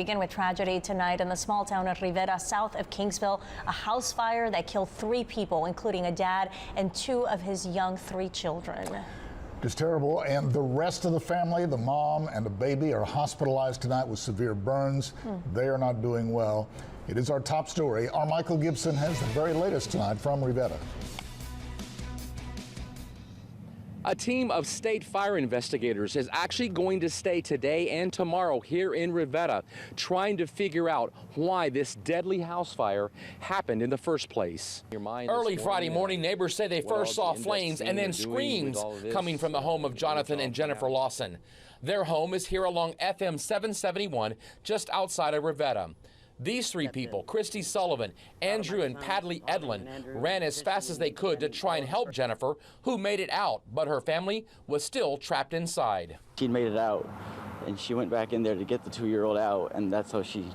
Begin with tragedy tonight in the small town of Riviera, south of Kingsville. A house fire that killed 3 people, including a dad and 2 of his young 3 children. Just terrible. And the rest of the family, the mom and the baby, are hospitalized tonight with severe burns. They are not doing well. It is our top story. Our Michael Gibson has the very latest tonight from Riviera. A team of state fire investigators is actually going to stay today and tomorrow here in Riviera, trying to figure out why this deadly house fire happened in the first place. Early Friday morning, neighbors say they first saw flames and then screams coming from the home of Jonathan and Jennifer Lawson. Their home is here along FM 771, just outside of Riviera. These 3 people, Christy Sullivan, Andrew and Padley Edlin, ran as fast as they could to try and help Jennifer, who made it out, but her family was still trapped inside. She made it out, and she went back in there to get the 2-year-old out, and that's how she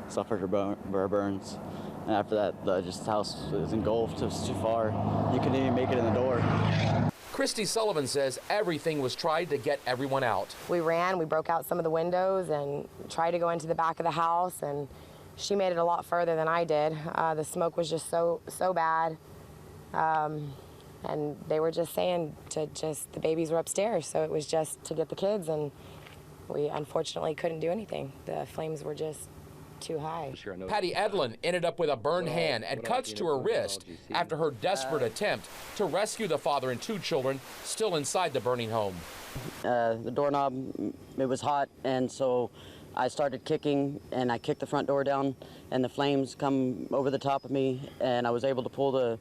suffered her burns. And after that, the house was engulfed. It was too far. You couldn't even make it in the door. Christy Sullivan says everything was tried to get everyone out. We broke out some of the windows and tried to go into the back of the house, and she made it a lot further than I did. The smoke was just so bad, and they were just saying the babies were upstairs, so it was just to get the kids, and we unfortunately couldn't do anything. The flames were just too high. Patty Edlin ended up with a burned hand and cuts to her wrist after her desperate attempt to rescue the father and 2 children still inside the burning home. The doorknob, it was hot, and so I started kicking, and I kicked the front door down, and the flames come over the top of me, and I was able to pull the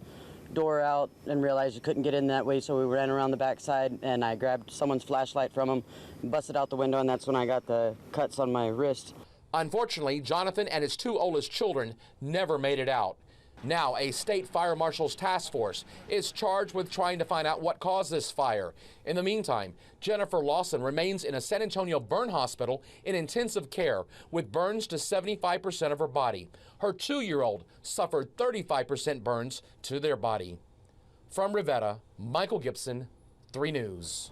door out and realized you couldn't get in that way, so we ran around the backside, and I grabbed someone's flashlight from them, busted out the window, and that's when I got the cuts on my wrist. Unfortunately, Jonathan and his 2 oldest children never made it out. Now, a state fire marshal's task force is charged with trying to find out what caused this fire. In the meantime, Jennifer Lawson remains in a San Antonio burn hospital in intensive care with burns to 75% of her body. Her 2-year-old suffered 35% burns to their body. From Riviera, Michael Gibson, 3 News.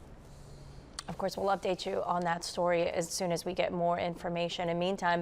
Of course, we'll update you on that story as soon as we get more information. In the meantime,